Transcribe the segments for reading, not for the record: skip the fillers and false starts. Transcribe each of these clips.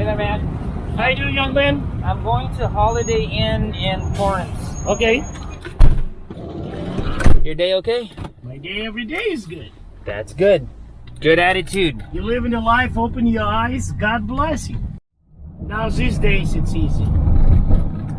Hey there, man. How you doing, young man? I'm going to Holiday Inn in Torrance. Okay. Your day okay? My day every day is good. That's good. Good attitude. You live in the life, open your eyes, God bless you. Now these days it's easy.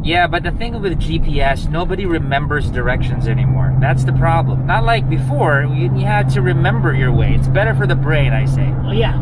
Yeah, but the thing with GPS, nobody remembers directions anymore. That's the problem. Not like before, you had to remember your way. It's better for the brain, I say. Oh yeah,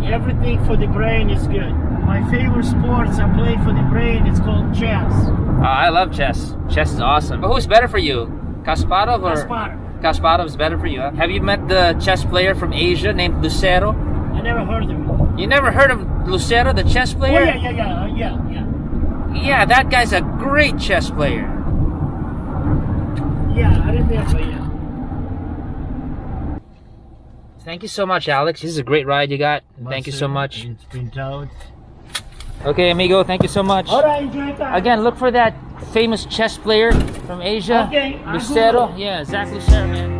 everything for the brain is good. My favorite sports I play for the brain, it's called chess. I love chess. Chess is awesome. But who's better for you? Kasparov or? Kasparov. Kasparov's better for you, huh? Have you met the chess player from Asia named Lucero? I never heard of him. You never heard of Lucero, the chess player? Oh yeah. Yeah, that guy's a great chess player. Yeah, I remember, yeah. Thank you so much, Alex. This is a great ride you got. Thank you so much. It's been out. Okay, amigo, thank you so much. Alright, enjoy your time. Again, look for that famous chess player from Asia. Okay, Lucero. Yeah, Zach Lucero, man.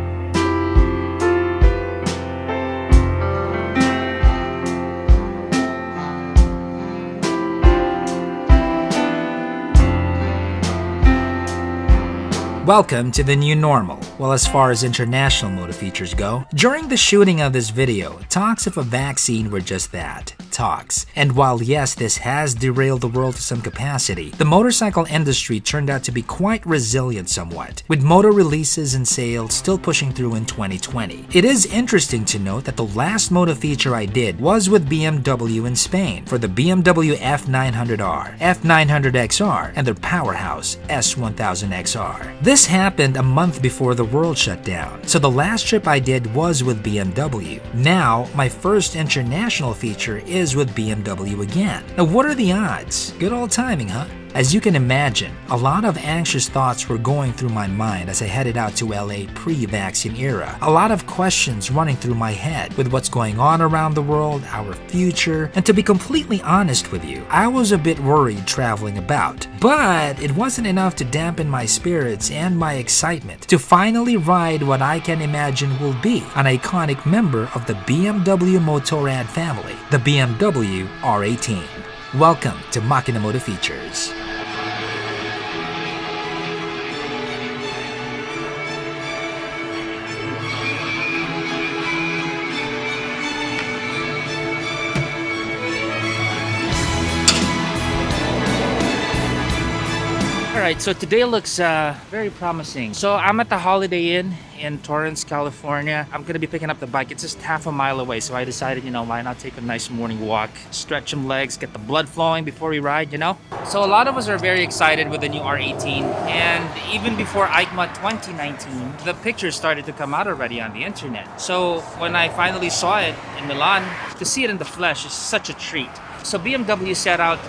Welcome to the new normal. Well, as far as international motor features go, during the shooting of this video, talks of a vaccine were just that, talks. And while yes, this has derailed the world to some capacity, the motorcycle industry turned out to be quite resilient somewhat, with motor releases and sales still pushing through in 2020. It is interesting to note that the last motor feature I did was with BMW in Spain for the BMW F900R, F900XR, and their powerhouse S1000XR. This happened a month before the world shut down, so the last trip I did was with BMW. Now, my first international feature is with BMW again. Now, what are the odds? Good old timing, huh? As you can imagine, a lot of anxious thoughts were going through my mind as I headed out to LA pre-vaccine era. A lot of questions running through my head with what's going on around the world, our future, and to be completely honest with you, I was a bit worried traveling about. But it wasn't enough to dampen my spirits and my excitement to finally ride what I can imagine will be an iconic member of the BMW Motorrad family, the BMW R18. Welcome to Makina Moto Features. Alright, so today looks very promising. So I'm at the Holiday Inn in Torrance, California. I'm gonna be picking up the bike. It's just half a mile away, so I decided, why not take a nice morning walk, stretch some legs, get the blood flowing before we ride, So a lot of us are very excited with the new R18, and even before EICMA 2019, the pictures started to come out already on the internet. So when I finally saw it in Milan, to see it in the flesh is such a treat. So BMW set out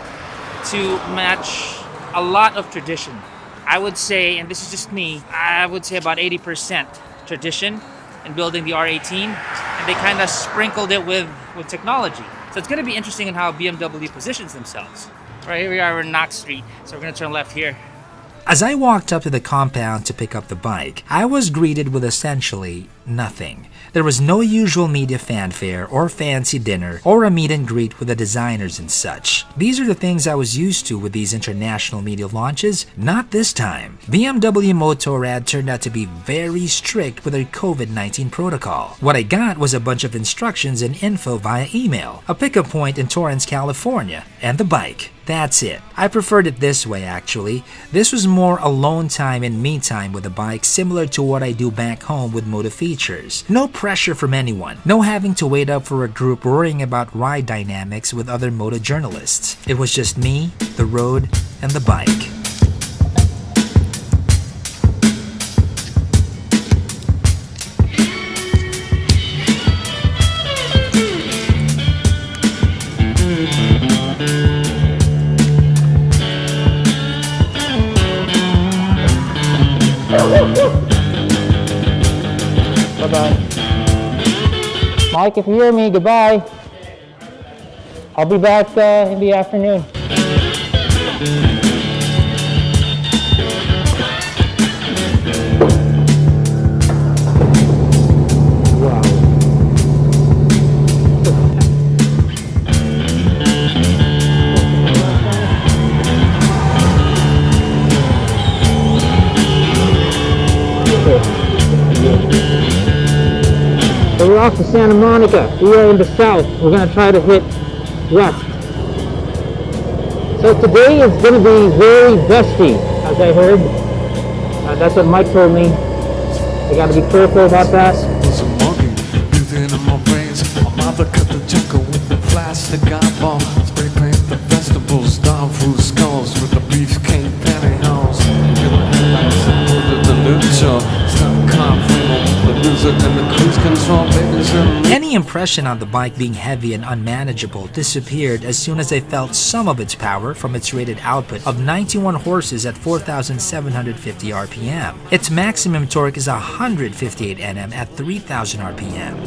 to match a lot of tradition. I would say, and this is just me, I would say about 80% tradition in building the R18, and they kind of sprinkled it with technology. So it's going to be interesting in how BMW positions themselves. All right, here we are in Knox Street, so we're going to turn left here. As I walked up to the compound to pick up the bike, I was greeted with essentially nothing. There was no usual media fanfare or fancy dinner or a meet and greet with the designers and such. These are the things I was used to with these international media launches. Not this time. BMW Motorrad turned out to be very strict with their COVID-19 protocol. What I got was a bunch of instructions and info via email, a pickup point in Torrance, California, and the bike. That's it. I preferred it this way actually. This was more alone time and me time with the bike, similar to what I do back home with Moto Features. No pressure from anyone. No having to wait up for a group worrying about ride dynamics with other moto journalists. It was just me, the road, and the bike. Bye-bye. Mike, if you hear me, goodbye. I'll be back in the afternoon. Wow. off to Santa Monica. We are in the south. We're gonna try to hit west. So today is gonna be very dusty, as I heard. That's what Mike told me. I gotta be careful about that. There's a monkey breathing in my veins. My mother cut the jungle with the plastic eyeball. Spray paint the vegetables, dog food skulls with the beefcake pantyhose. In the headlights, I put the neutral. Stop confident, the music and the cruise control, babies and Any impression on the bike being heavy and unmanageable disappeared as soon as I felt some of its power from its rated output of 91 horses at 4,750 RPM. Its maximum torque is 158 Nm at 3,000 RPM.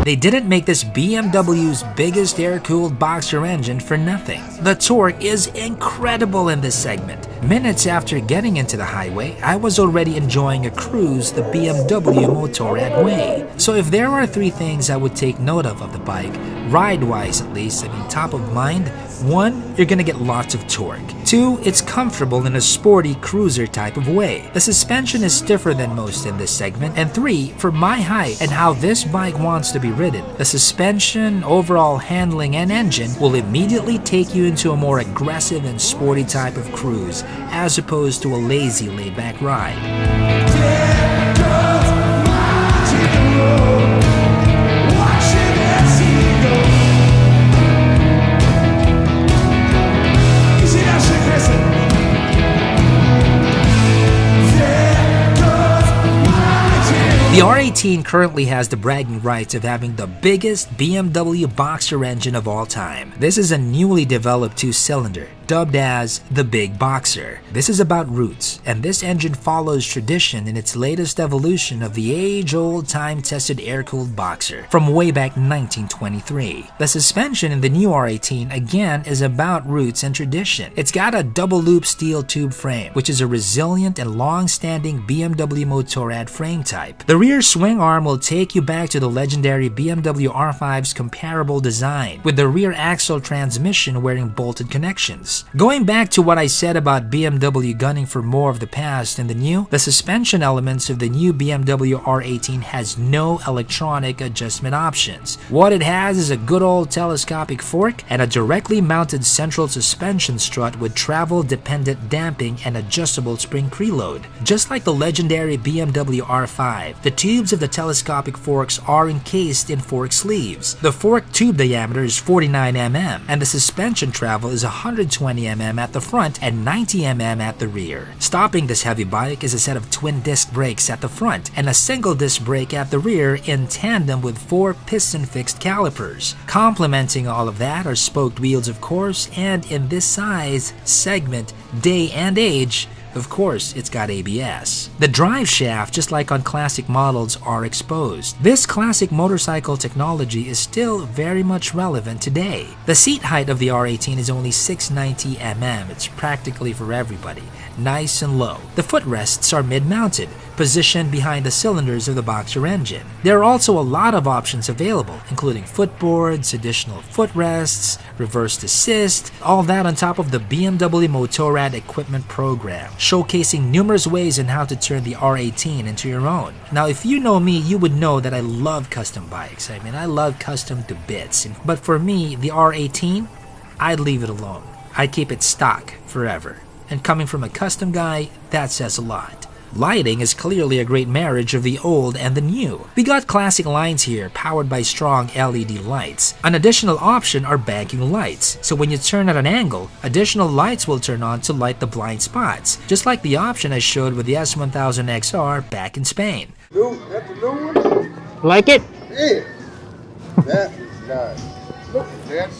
They didn't make this BMW's biggest air-cooled boxer engine for nothing. The torque is incredible in this segment. Minutes after getting into the highway, I was already enjoying a cruise the BMW Motorrad way. So if there are three things I would take note of the bike, ride-wise at least, top of mind, 1, you're gonna get lots of torque. 2, it's comfortable in a sporty cruiser type of way. The suspension is stiffer than most in this segment. And 3, for my height and how this bike wants to be ridden, the suspension, overall handling, and engine will immediately take you into a more aggressive and sporty type of cruise, as opposed to a lazy, laid-back ride. The R18 currently has the bragging rights of having the biggest BMW boxer engine of all time. This is a newly developed 2-cylinder, dubbed as the Big Boxer. This is about roots, and this engine follows tradition in its latest evolution of the age-old, time-tested air-cooled boxer from way back 1923. The suspension in the new R18 again is about roots and tradition. It's got a double-loop steel tube frame, which is a resilient and long-standing BMW Motorrad frame type. The rear swing arm will take you back to the legendary BMW R5's comparable design, with the rear axle transmission wearing bolted connections. Going back to what I said about BMW gunning for more of the past and the new, the suspension elements of the new BMW R18 has no electronic adjustment options. What it has is a good old telescopic fork and a directly mounted central suspension strut with travel-dependent damping and adjustable spring preload. Just like the legendary BMW R5, the tubes of the telescopic forks are encased in fork sleeves. The fork tube diameter is 49 mm, and the suspension travel is 120 mm at the front and 90 mm at the rear. Stopping this heavy bike is a set of twin disc brakes at the front and a single disc brake at the rear in tandem with 4 piston-fixed calipers. Complementing all of that are spoked wheels, of course, and in this size, segment, day, and age, of course, it's got ABS. The drive shaft, just like on classic models, are exposed. This classic motorcycle technology is still very much relevant today. The seat height of the R18 is only 690 mm. It's practically for everybody. Nice and low. The footrests are mid-mounted, positioned behind the cylinders of the boxer engine. There are also a lot of options available, including footboards, additional footrests, reverse assist, all that on top of the BMW Motorrad equipment program, showcasing numerous ways on how to turn the R18 into your own. Now, if you know me, you would know that I love custom bikes. I love custom to bits. But for me, the R18, I'd leave it alone. I'd keep it stock forever. And coming from a custom guy, that says a lot. Lighting is clearly a great marriage of the old and the new. We got classic lines here, powered by strong LED lights. An additional option are banking lights, so when you turn at an angle, additional lights will turn on to light the blind spots, just like the option I showed with the S1000XR back in Spain. That's a new one? Like it? Yeah. That is nice. Look at that.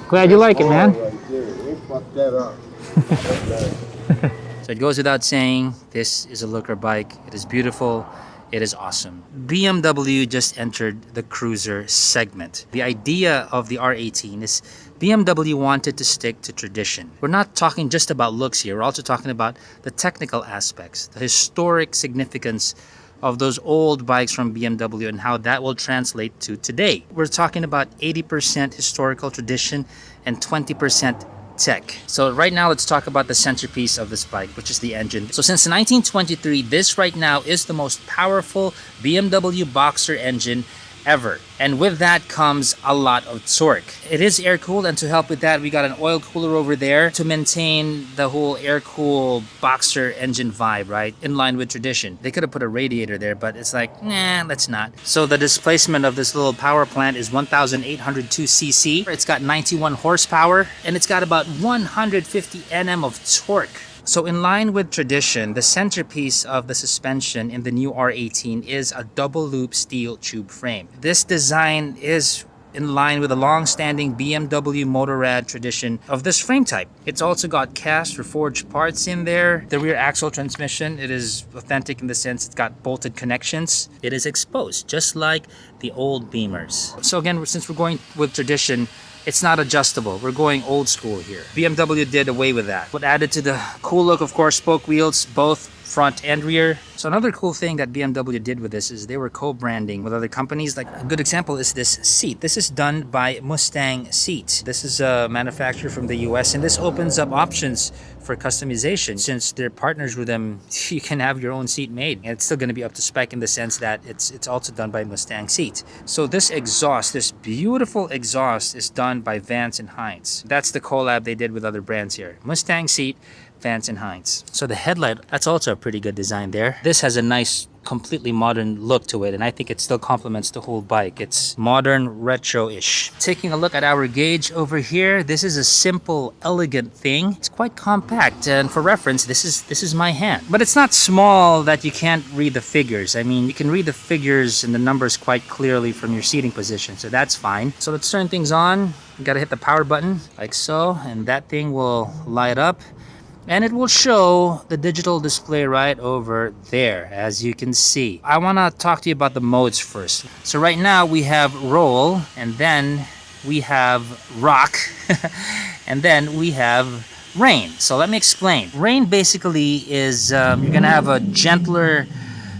Glad you like it, man. Right there. They fucked that up. That's nice. So it goes without saying, this is a looker bike. It is beautiful. It is awesome. BMW just entered the cruiser segment. The idea of the R18 is BMW wanted to stick to tradition. We're not talking just about looks here. We're also talking about the technical aspects, the historic significance of those old bikes from BMW and how that will translate to today. We're talking about 80% historical tradition and 20% tech. So right now, let's talk about the centerpiece of this bike, which is the engine. So since 1923, this right now is the most powerful BMW Boxer engine ever, and with that comes a lot of torque. It is air cooled, and to help with that, we got an oil cooler over there to maintain the whole air cool Boxer engine vibe, right, in line with tradition. They could have put a radiator there, but it's like, nah, let's not. So the displacement of this little power plant is 1802 cc. It's got 91 horsepower, and it's got about 150 Nm of torque. So in line with tradition, the centerpiece of the suspension in the new R18 is a double loop steel tube frame. This design is in line with a long-standing BMW Motorrad tradition of this frame type. It's also got cast or forged parts in there. The rear axle transmission, it is authentic in the sense it's got bolted connections. It is exposed, just like the old Beamers. So again, since we're going with tradition, it's not adjustable. We're going old school here. BMW did away with that. What added to the cool look, of course, spoke wheels, both front and rear. So another cool thing that BMW did with this is they were co-branding with other companies. Like a good example is this seat. This is done by Mustang Seat. This is a manufacturer from the US, and this opens up options for customization. Since they're partners with them, you can have your own seat made. And it's still going to be up to spec in the sense that it's also done by Mustang Seat. So this exhaust, this beautiful exhaust, is done by Vance and Hines. That's the collab they did with other brands here. Mustang Seat, Vance and Hines. So the headlight, that's also a pretty good design there. This has a nice, completely modern look to it, and I think it still complements the whole bike. It's modern, retro-ish. Taking a look at our gauge over here, this is a simple, elegant thing. It's quite compact, and for reference, this is my hand. But it's not small that you can't read the figures. I mean, you can read the figures and the numbers quite clearly from your seating position, so that's fine. So let's turn things on. You gotta hit the power button, like so, and that thing will light up. And it will show the digital display right over there, as you can see. I want to talk to you about the modes first. So right now we have roll, and then we have rock, and then we have rain. So let me explain. Rain basically is you're going to have a gentler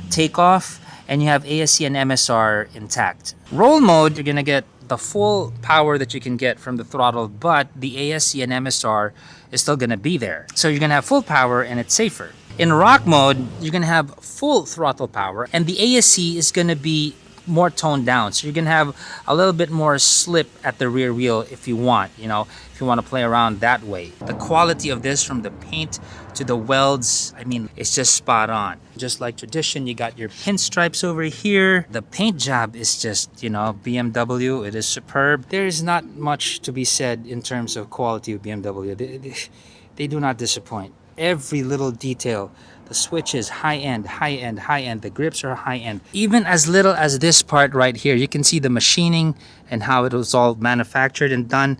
takeoff, and you have ASC and MSR intact. Roll mode, you're going to get the full power that you can get from the throttle, but the ASC and MSR is still gonna be there. So you're gonna have full power and it's safer. In rock mode, you're gonna have full throttle power and the ASC is gonna be more toned down. So you're gonna have a little bit more slip at the rear wheel if you want, if you want to play around that way. The quality of this, from the paint to the welds, I mean, it's just spot on. Just like tradition, you got your pinstripes over here. The paint job is just, BMW. It is superb. There is not much to be said in terms of quality of BMW. They do not disappoint. Every little detail. The switch is high-end, high-end, high-end. The grips are high-end. Even as little as this part right here, you can see the machining and how it was all manufactured and done.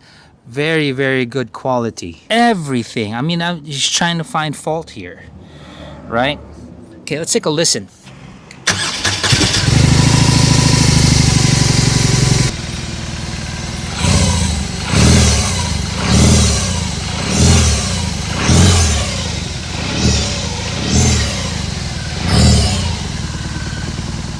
Very, very good quality. Everything. I mean, I'm just trying to find fault here, right? Okay, let's take a listen.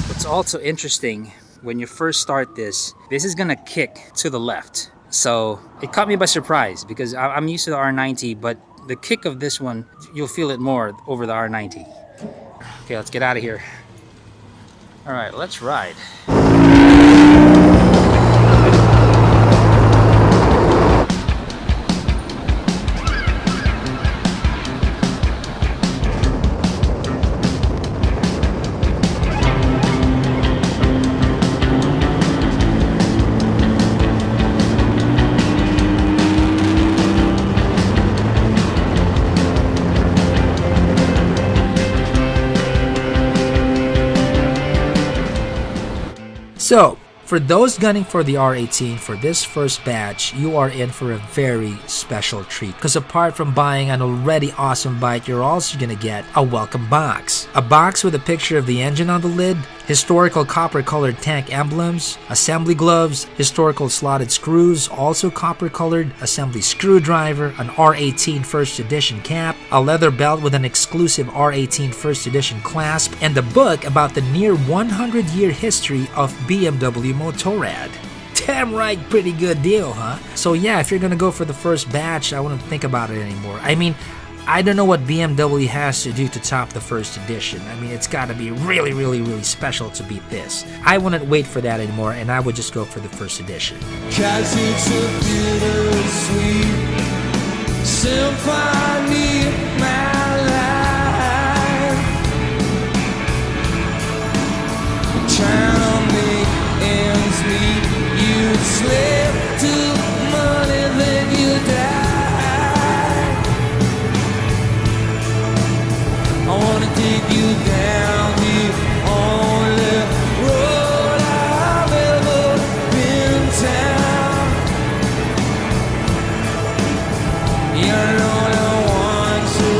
What's also interesting, when you first start this is gonna kick to the left. So it caught me by surprise because I'm used to the R90, but the kick of this one, you'll feel it more over the R90. Okay, let's get out of here. All right, let's ride. So, for those gunning for the R18 for this first batch, you are in for a very special treat. Because apart from buying an already awesome bike, you're also going to get a welcome box. A box with a picture of the engine on the lid, historical copper-colored tank emblems, assembly gloves, historical slotted screws, also copper-colored, assembly screwdriver, an R18 First Edition cap, a leather belt with an exclusive R18 First Edition clasp, and a book about the near 100-year history of BMW Motorrad. Damn right, pretty good deal, huh? So yeah, if you're gonna go for the first batch, I wouldn't think about it anymore. I mean, I don't know what BMW has to do to top the first edition. I mean, it's gotta be really, really, really special to beat this. I wouldn't wait for that anymore, and I would just go for the first edition. 'Cause it's a bittersweet symphony of my life. Trying to make ends meet, you slip to money, then you die. I wanna take you down the only road I've ever been down. You're the only one who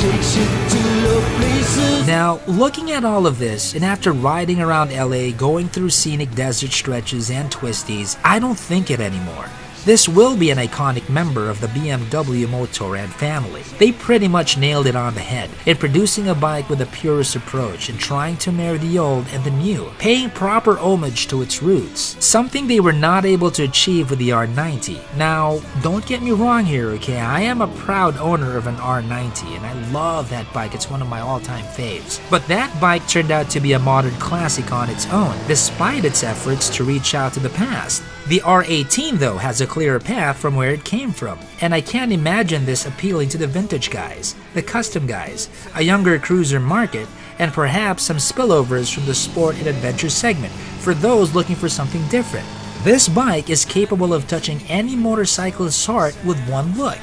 takes you to the places. Now, looking at all of this, and after riding around LA, going through scenic desert stretches and twisties, I don't think it anymore. This will be an iconic member of the BMW Motorrad family. They pretty much nailed it on the head in producing a bike with a purist approach and trying to marry the old and the new, paying proper homage to its roots, something they were not able to achieve with the R90. Now, don't get me wrong here, okay? I am a proud owner of an R90 and I love that bike. It's one of my all-time faves. But that bike turned out to be a modern classic on its own, despite its efforts to reach out to the past. The R18 though has a clearer path from where it came from, and I can't imagine this appealing to the vintage guys, the custom guys, a younger cruiser market, and perhaps some spillovers from the sport and adventure segment for those looking for something different. This bike is capable of touching any motorcyclist's heart with one look.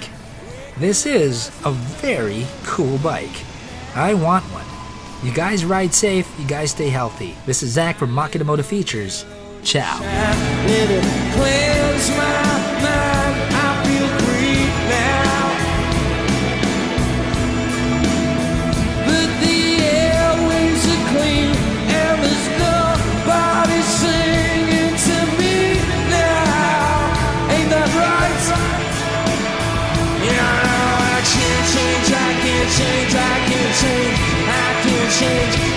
This is a very cool bike. I want one. You guys ride safe, you guys stay healthy. This is Zach from Makita Moto Features. Ciao. Let it cleanse my mind. I feel free now. But the airways are clean, and there's nobody singing to me now. Ain't that right? Yeah, I can't change, I can't change, I can't change, I can't change.